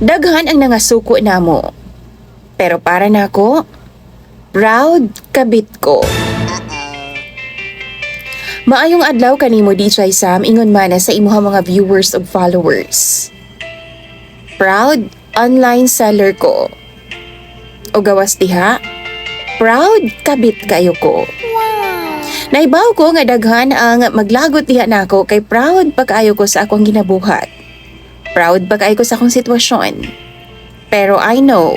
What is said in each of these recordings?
Daghan ang nangasuko namo. Pero para nako, proud kabit ko. Maayong adlaw kanimo DJ Sam ingon man sa imuha mga viewers ug followers. Proud online seller ko. O gawas diha, proud kabit kayo ko. Naibaw ko nga daghan ang maglagot diha nako kay proud pa kaayo ko sa akong ginabuhat. Proud pa kaayo ko sa akong sitwasyon. Pero I know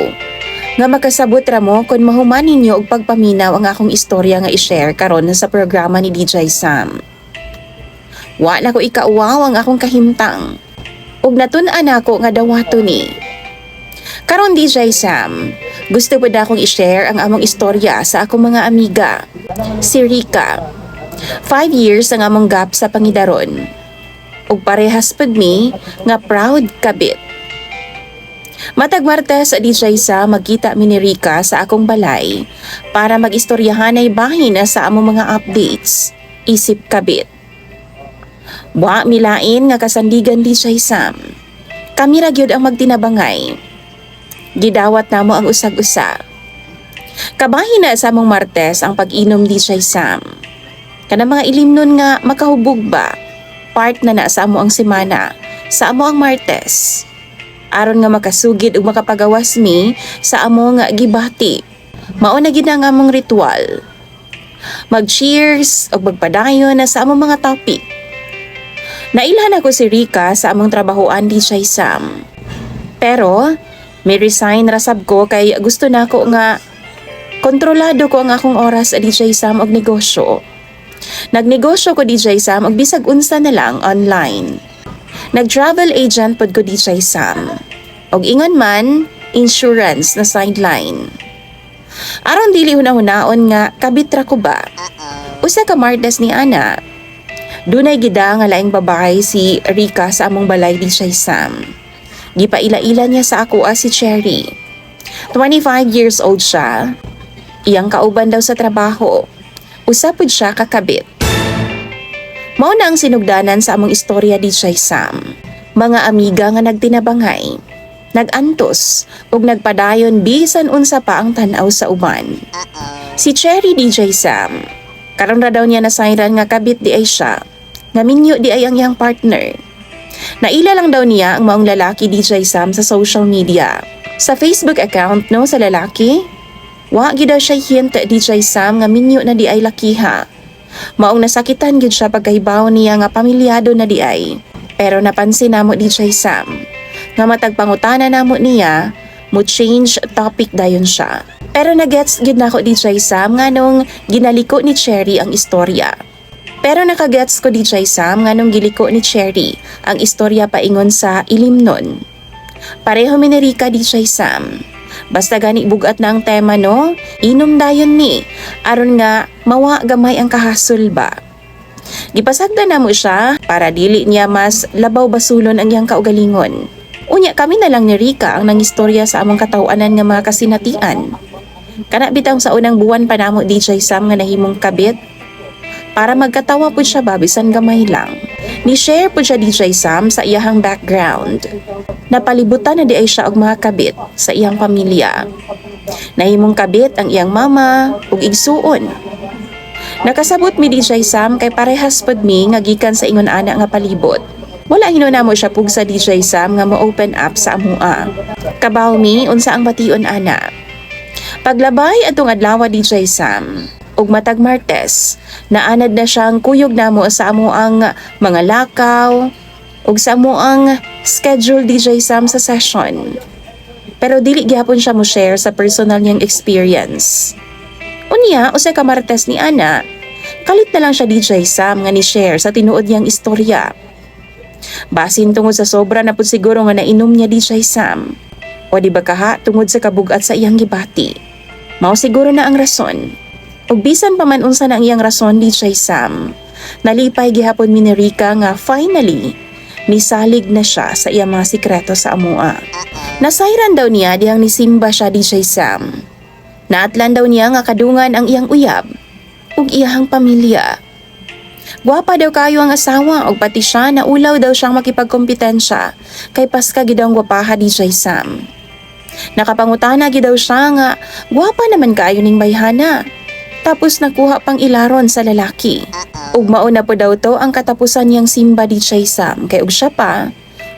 nga makasabot ra mo kung mahuman ninyo og pagpaminaw ang akong istorya nga i-share karon sa programa ni DJ Sam. Wa na ko ikauwaw ang akong kahimtang. Ug natun-an ako nga dawato ni. Karon DJ Sam, gusto po akong i-share ang among istorya sa akong mga amiga. Si Rika. 5 years ang among gap sa pangidaron. Ug parehas pud mi nga proud kabit. Matag Martes DJ Sam magkita mi ni Rika sa akong balay para mag-istoryahanay bahin sa among mga updates. Isip kabit. Wa milain nga kasandigan DJ Sam. Kami ra gyud ang magtinabangay. Gidawat namo ang usag-usa. Kabahin na sa among Martes ang pag-inom DJ Sam. Kanang mga ilim nun nga makahubog ba? Part na sa amo ang semana, sa amo ang Martes. Aron nga makasugid ug makapagawas mi sa amo nga gibati. Mao na gid ang among ritual. Mag-cheers ug magpadayon na sa among mga topic. Nailhan ako si Rika sa among trabahoan DJ Sam. Pero may resign rasab ko kay gusto nako nga kontrolado ko ang akong oras sa DJ Sam og negosyo. Nagnegosyo ko DJ Sam og bisag unsa na lang online. Nag-travel agent pod ko DJ Sam. Og ingon man, insurance na sideline. Aron dili hunahuna-on nga kabitra ko ba? Usa ka Martes ni ana. Dunay gida nga laing babae si Rika sa among balay DJ Sam. Gipaila-ila niya sa ako si Cherry. 25 years old siya. Iyang kauban daw sa trabaho. Usa pud siya kakabit. Mao na ang sinugdanan sa among istorya DJ Sam. Mga amiga nga nagtinabangay, nagantos ug nagpadayon bisan unsa pa ang tan-aw sa uban. Si Cherry DJ Sam, karon ra daw niya nasayran nga kabit di ay siya, nga minyo di ay ang iyang partner. Naila lang daw niya ang maong lalaki DJ Sam sa social media. Sa Facebook account no sa lalaki, wa gid daw siya hint DJ Sam nga minyo na di ay lakiha. Maong nasakitan gid siya pagkahibaw niya nga pamilyado na di ay. Pero napansin namo DJ Sam nga matag pangutana namo niya, mo change topic dayon siya. Pero nagets gid nako DJ Sam nga nung ginaliko ni Cherry ang istorya. Pero nakagets ko DJ Sam nga nung giliko ni Cherry ang istorya paingon sa ilimnon. Pareho mi ni Rika DJ Sam. Basta gani bugat na ang tema no, inom dayon ni, aron nga mawa gamay ang kahasol ba. Gipasagda na mo siya para dili niya mas labaw basulon ang iyang kaugalingon. Unya kami na lang ni Rika ang nangistorya sa among katawanan nga mga kasinatian. Kana bitaw sa unang buwan pa namo DJ Sam nga nahimong kabit. Para magkatawa po siya babisan gamay lang. Ni-share po siya DJ Sam sa iyahang background. Napalibutan na di ay siya og mga kabit sa iyang pamilya. Nahimong kabit ang iyang mama ug igsuon. Nakasabot mi DJ Sam kay parehas pod mi nga gikan sa ingon ana nga palibot. Wala hinunamo siya pug sa DJ Sam nga mo-open up sa amua. Kabaw mi unsa ang bation ana. Paglabay atong adlaw DJ Sam ug matag Martes, naanad na siyang kuyog namo sa amo ang mga lakaw ug sa amo ang schedule DJ Sam sa session. Pero dili gyapon siya mo share sa personal niyang experience. Unya, usa ka Martes ni ana, kalit na lang siya DJ Sam nga ni share sa tinuod niyang istorya. Basin tungod sa sobra na pud siguro nga nainom niya DJ Sam. O di ba kaha tungod sa kabugat sa iyang gibati. Mao siguro na ang rason. Ug bisan pa man unsa na ang iyang rason DJ Sam, nalipay gihapon mi ni Rika nga finally nisalig na siya sa iyang mga sikreto sa amua. Nasayran daw niya dihang nisimba siya DJ Sam. Naatlan daw niya nga kadungan ang iyang uyab ug iyang pamilya. Gwapa daw kayo ang asawa og pati siya naulaw daw siyang makipagkompetensya kay paska gid ang gwapaha DJ Sam. Nakapangutana gid daw siya nga gwapa naman kaayo ning bayhana. Tapos nakuha pang ilaron sa lalaki. Ug mao na po daw to ang katapusan niyang simba DJ Sam kay ug siya pa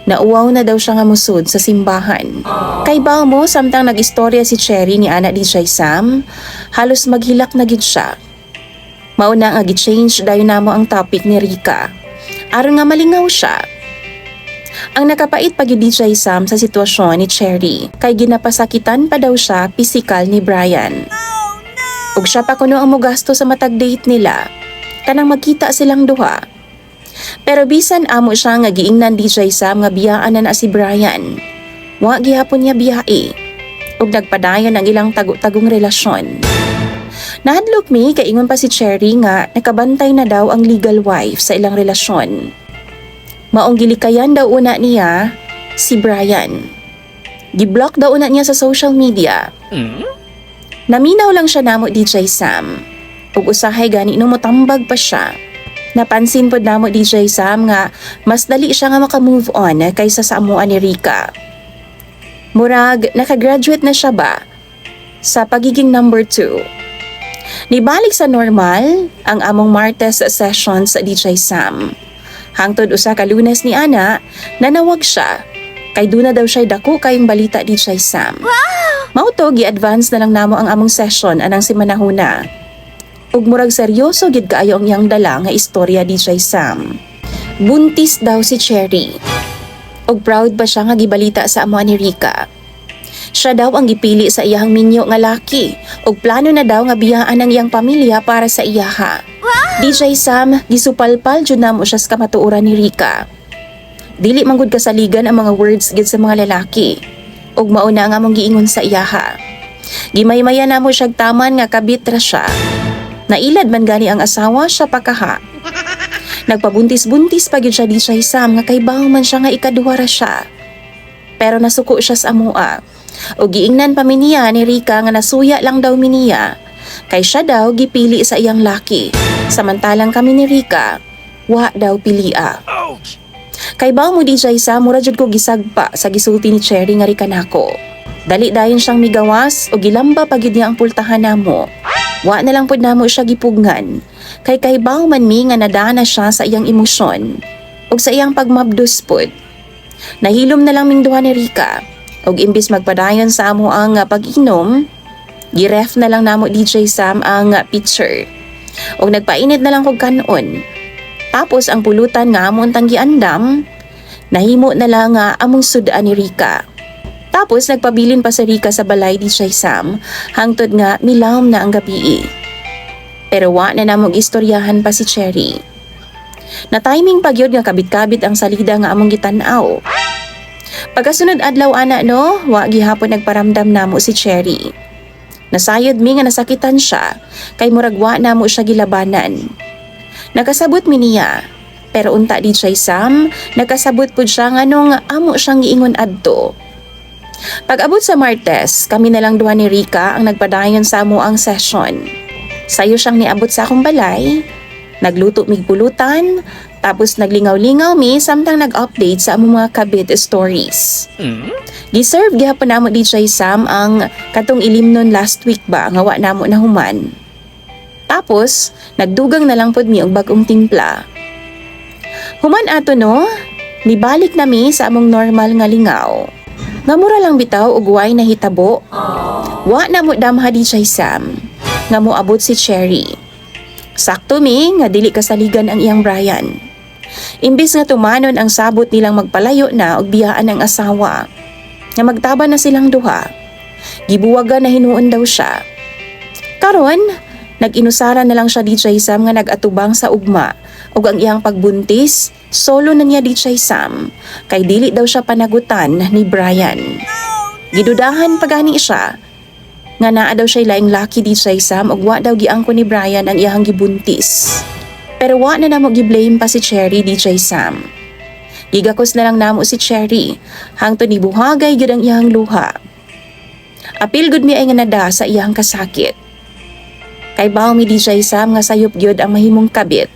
nauwaw na daw siya nga musud sa simbahan. Kay baw mo samtang nag-istorya si Cherry ni ana DJ Sam, halos maghilak na gid siya. Mao na nga gi-change dayon namo ang topic ni Rika. Aron nga malingaw siya. Ang nakapait pa gyud DJ Sam sa sitwasyon ni Cherry kay ginapasakitan pa daw siya pisikal ni Brian. Ug siya pa kuno ang mogasto sa matag date nila kanang magkita silang duha. Pero bisan amo siya nga giingnan DJ Sam nga biyaan na si Brian. Wa gihapon niya biyae ug nagpadayon ang ilang tagong relasyon. Nahadlok mi kay ingon pa si Cherry nga nakabantay na daw ang legal wife sa ilang relasyon. Maong gilikayan daw una niya si Brian. Gi-block daw una niya sa social media. Naminaw lang siya namo DJ Sam. Ug usahay gani nung motambag pa siya. Napansin pod namo DJ Sam nga mas dali siya nga maka-move on kaysa sa amuan ni Rika. Murag nakagraduate na siya ba sa pagiging number 2. Nibalik sa normal ang among Martes sessions sa DJ Sam. Hangtod usa ka Lunes ni ana, nanawag siya. Kay duna daw siya dako kayong balita DJ Sam. Mao to gi-advance na lang namo ang among session anang si manahuna. Ug murag seryoso gid kaayo ang iyang dala nga istorya DJ Sam. Buntis daw si Cherry. Ug proud pa siya nga gibalita sa amo ni Rika. Siya daw ang gipili sa iyang minyo nga laki ug plano na daw nga biyaan ang iyang pamilya para sa iyaha. DJ Sam, gisupalpal jud namo siya sa kamatuoran ni Rika. Dili man gud kasaligan ang mga words gid sa mga lalaki. Ug mao na ang among giingon sa iyaha. Gimaymaya namo siya taman nga kabit ra siya. Nailad man gani ang asawa siya pakaha. Nagpabuntis-buntis pa gyud siya DJ Sam nga kay bawo man siya nga ikaduha ra siya. Pero nasuko siya sa amua. O giingnan pa miniya ni Rika nga nasuya lang daw miniya kay siya daw gipili sa iyang laki. Samantalang kami ni Rika, wa daw pilia. Kay bawo mo DJ Sam, mura jud ko gisagpa sa gisulti ni Cherry nga Rika nako. Dali dayon siyang migawas o gilamba pa gid niya ang pultahan namo. Wa na lang pud namo siya gipugnan. Kay bawo man mi nga nadana siya sa iyang emosyon ug sa iyang pagmabdos pud. Nahilom na lang ming duha ni Rika. Og imbis magpadayon sa amo ang pag-inom, giref na lang namo DJ Sam ang pitcher. Og nagpainit na lang kog kanon. Tapos ang pulutan nga amon tang giandam, nahimo na lang among sudan ni Rika. Tapos nagpabilin pa si Rika sa balay DJ Sam, hangtod nga milawom na ang gabi. Pero wa na namog istoryahan pa si Cherry. Na timing pagyod nga kabit-kabit ang salida nga among gitan-aw. Pagkasunod adlaw ana no, wa gihapon nagparamdam namo si Cherry. Nasayod mi nga nasakitan siya, kay murag wa namo siya gilabanan. Nakasabot mi niya, pero unta DJ Sam, nakasabot pud siya nga nung amo siyang giingon adto. Pag-abot sa Martes, kami na lang duha ni Rika ang nagpadayon sa amo ang session. Sayo siyang niabot sa akong balay, nagluto mig pulutan, tapos naglingaw-lingaw mi samtang nag-update sa among mga kabit stories. Giserve gihapon namo DJ Sam ang katong ilimnon last week ba nga wa namo nahuman. Tapos nagdugang na lang pod mi og bag-ong timpla. Human ato no, mibalik na mi sa among normal nga lingaw. Nga mura lang bitaw og way nahitabo. Wa namo damha DJ Sam nga moabot si Cherry. Sakto mi nga dili kasaligan ang iyang Brian. Imbis nga tumanon ang sabot nilang magpalayo na og biyaan ang asawa, nga magtaba na silang duha, gibuwagan na hinuon daw siya. Karon, nag-inusara na lang siya DJ Sam nga nag-atubang sa ugma ug ang iyang pagbuntis, solo na niya DJ Sam, kay dili daw siya panagutan ni Brian. Gidudahan pagani siya, nga naa daw siya laing laki DJ Sam ug wa daw giangko ni Brian ang iyang gibuntis. Pero wa na namo gi-blame pa si Cherry DJ Sam. Gigakos na lang namo si Cherry, hangtod ni buhagay gyud ang iyang luha. Apil gud mi ay nga nada sa iyang kasakit. Kay bawo mi DJ Sam nga sayop gyud ang mahimong kabit,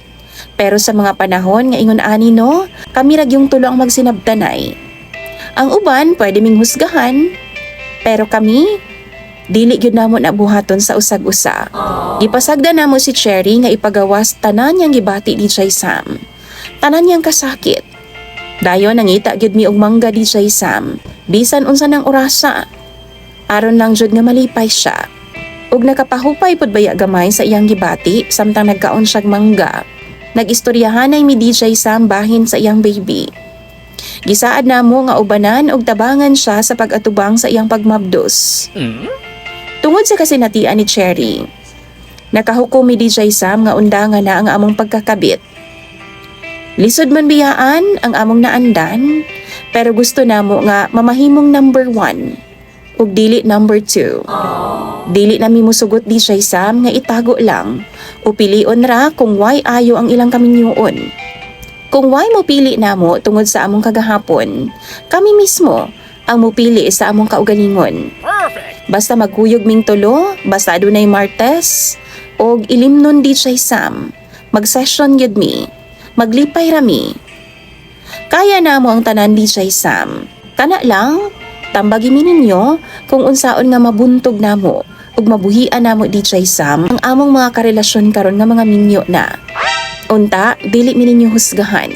Pero sa mga panahon nga ingon ani no, kami rag yung tulo ang magsinabtanay. Ang uban pwede ming husgahan, pero kami dili gyud namo nabuhaton sa usag-usa. Gipasagda namo si Cherry nga ipagawas tanan niyang gibati ni Jay Sam. Tanan niyang kasakit. Dayon nangita gyud mi og mangga di Jay Sam, bisan unsa nang orasa. Aron lang jud nga malipay siya. Ug nakapahupay pud baya gamay sa iyang gibati samtang nagkaon siyag mangga. Nag-istoryahanay mi DJ Sam bahin sa iyang baby. Gisaad namo nga ubanan og tabangan siya sa pag-atubang sa iyang pagmabdos. Tungod sa kasinatian ni Cherry, nakahukom mi DJ Sam nga undangan na ang among pagkakabit. Lisod man biyaan ang among naandan, pero gusto namo nga mamahimong number 1 ug dili number 2. Dili na mi musugot DJ Sam nga itago lang o pilion ra kung why ayo ang ilang kaminyuon. Kung why mo pili namo tungod sa among kagahapon, kami mismo ang mupili sa among kaugalingon. Basta magkuyog ming tulo, basta adunay martes, og ilimnon DJ Sam, mag-session gyud mi, maglipay rami. Kaya namo ang tanan DJ Sam. Kana lang, tambagi mi ninyo kung unsaon nga mabuntog namo ug mabuhian namo DJ Sam ang among mga karelasyon karon nga mga minyo na. Unta, dili mi ninyo husgahan.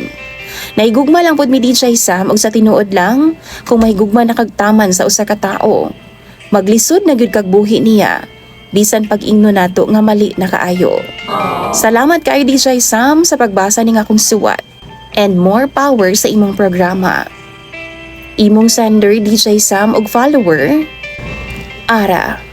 Naigugma lang pud mi DJ Sam og sa tinuod lang kung mahigugma na kagtaman sa usa ka tawo. Maglisod na gyud kag buhi niya bisan pag-ingno nato nga mali na kaayo. Salamat kay DJ Sam sa pagbasa ning akong suwat. And more power sa imong programa. Imong sender DJ Sam og follower, Ara.